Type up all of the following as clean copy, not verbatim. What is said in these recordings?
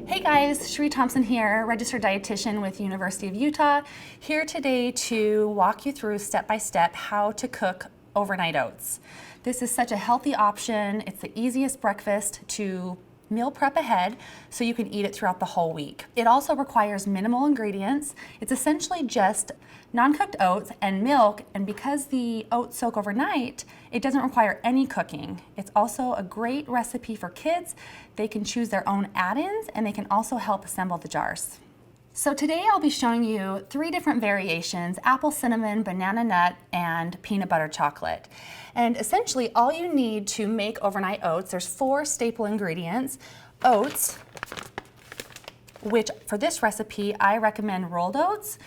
Hey guys, Sheree Thompson here, registered dietitian with University of Utah, here today to walk you through step by step how to cook overnight oats. This is such a healthy option. It's the easiest breakfast to meal prep ahead so you can eat it throughout the whole week. It also requires minimal ingredients. It's essentially just non-cooked oats and milk, and because the oats soak overnight, it doesn't require any cooking. It's also a great recipe for kids. They can choose their own add-ins and they can also help assemble the jars. So today I'll be showing you 3 different variations: apple cinnamon, banana nut, and peanut butter chocolate. And essentially all you need to make overnight oats, there's 4 staple ingredients. Oats, which for this recipe I recommend rolled oats.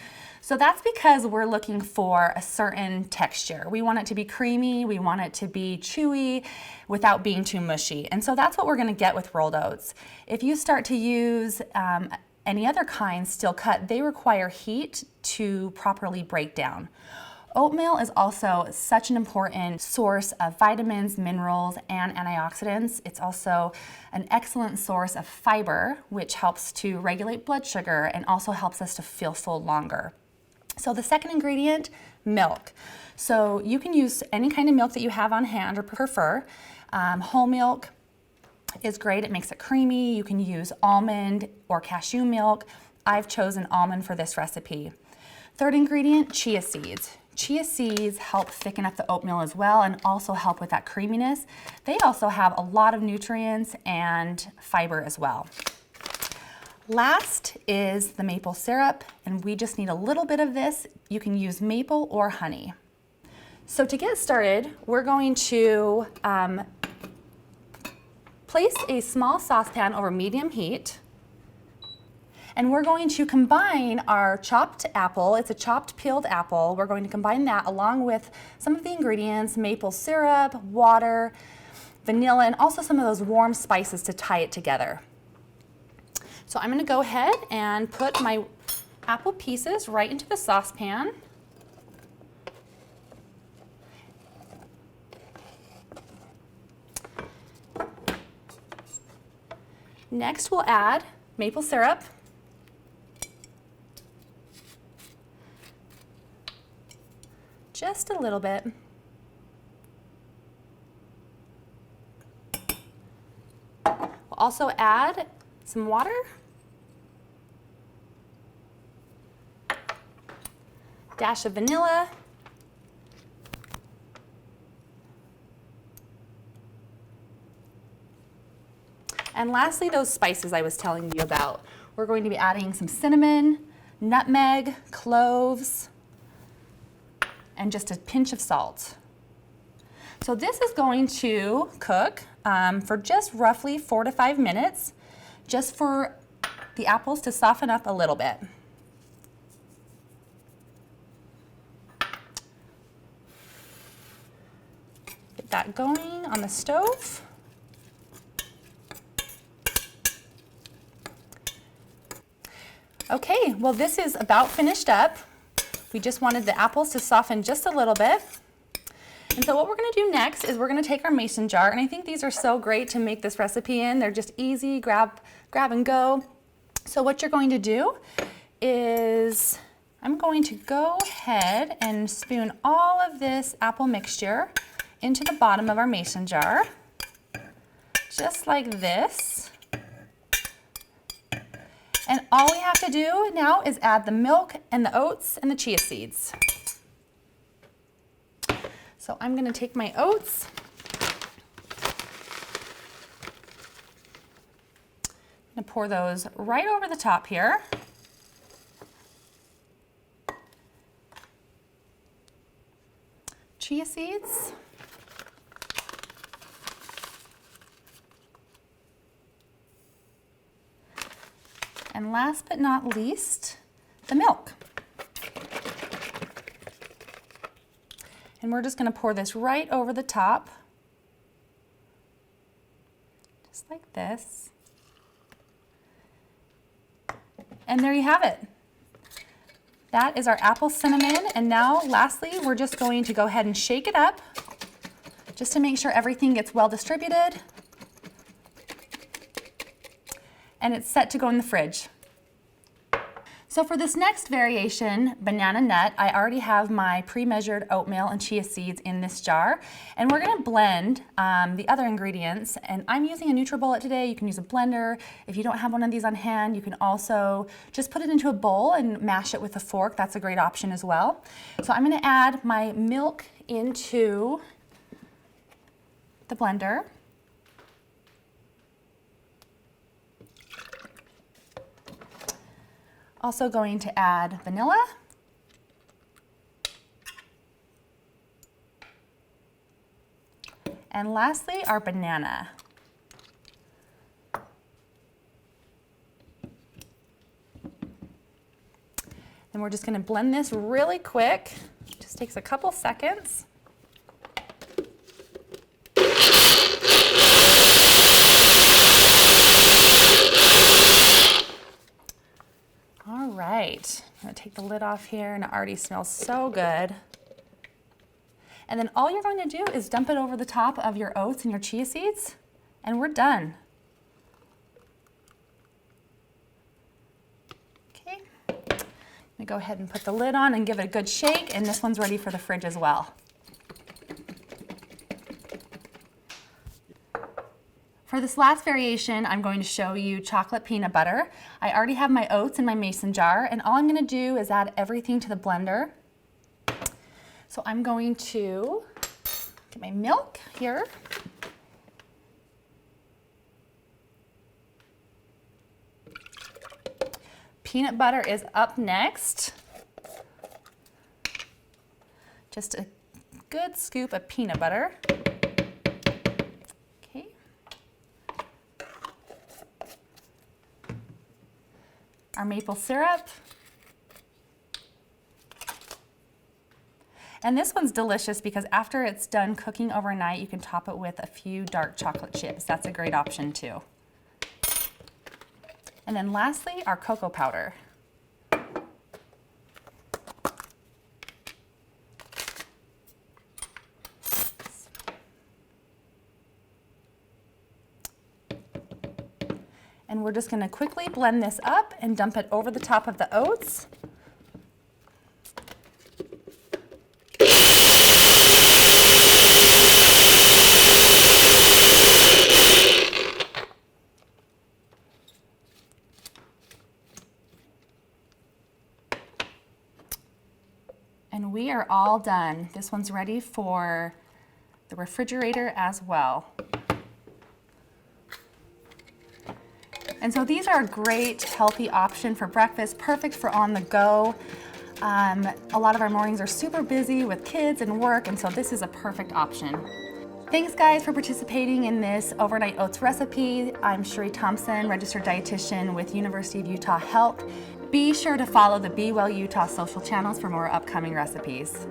So that's because we're looking for a certain texture. We want it to be creamy, we want it to be chewy without being too mushy. And so that's what we're gonna get with rolled oats. If you start to use any other kind steel cut, they require heat to properly break down. Oatmeal is also such an important source of vitamins, minerals, and antioxidants. It's also an excellent source of fiber, which helps to regulate blood sugar and also helps us to feel full longer. So the second ingredient, milk. So you can use any kind of milk that you have on hand or prefer. Whole milk is great. It makes it creamy. You can use almond or cashew milk. I've chosen almond for this recipe. Third ingredient, chia seeds. Chia seeds help thicken up the oatmeal as well and also help with that creaminess. They also have a lot of nutrients and fiber as well. Last is the maple syrup, and we just need a little bit of this. You can use maple or honey. So to get started, we're going to place a small saucepan over medium heat, and we're going to combine our chopped apple. It's a chopped peeled apple. We're going to combine that along with some of the ingredients: maple syrup, water, vanilla, and also some of those warm spices to tie it together. So I'm going to go ahead and put my apple pieces right into the saucepan. Next, we'll add maple syrup. Just a little bit. We'll also add some water. Dash of vanilla. And lastly, those spices I was telling you about. We're going to be adding some cinnamon, nutmeg, cloves, and just a pinch of salt. So this is going to cook for just roughly 4 to 5 minutes, just for the apples to soften up a little bit. Get that going on the stove. Okay, well this is about finished up. We just wanted the apples to soften just a little bit. And so what we're gonna do next is we're gonna take our mason jar, and I think these are so great to make this recipe in. They're just easy, grab and go. So what you're going to do is I'm going to go ahead and spoon all of this apple mixture into the bottom of our mason jar, just like this. And all we have to do now is add the milk and the oats and the chia seeds. So I'm going to take my oats. I'm going to pour those right over the top here. Chia seeds. And last but not least, the milk. And we're just going to pour this right over the top, just like this. And there you have it. That is our apple cinnamon. And now lastly, we're just going to go ahead and shake it up just to make sure everything gets well distributed. and it's set to go in the fridge. So for this next variation, banana nut, I already have my pre-measured oatmeal and chia seeds in this jar, and we're gonna blend the other ingredients, and I'm using a NutriBullet today. You can use a blender. If you don't have one of these on hand, you can also just put it into a bowl and mash it with a fork. That's a great option as well. So I'm gonna add my milk into the blender. Also going to add vanilla. And lastly, our banana. And we're just going to blend this really quick. Just takes a couple seconds. All right, I'm gonna take the lid off here, and it already smells so good. And then all you're going to do is dump it over the top of your oats and your chia seeds, and we're done. Okay, let me go ahead and put the lid on and give it a good shake, and this one's ready for the fridge as well. For this last variation, I'm going to show you chocolate peanut butter. I already have my oats in my mason jar, and all I'm going to do is add everything to the blender. So I'm going to get my milk here. Peanut butter is up next. Just a good scoop of peanut butter. Our maple syrup. And this one's delicious because after it's done cooking overnight, you can top it with a few dark chocolate chips. That's a great option too. And then lastly, our cocoa powder. And we're just going to quickly blend this up and dump it over the top of the oats. And we are all done. This one's ready for the refrigerator as well. And so these are a great healthy option for breakfast, perfect for on the go. A lot of our mornings are super busy with kids and work, and so this is a perfect option. Thanks guys for participating in this overnight oats recipe. I'm Sheree Thompson, registered dietitian with University of Utah Health. Be sure to follow the Be Well Utah social channels for more upcoming recipes.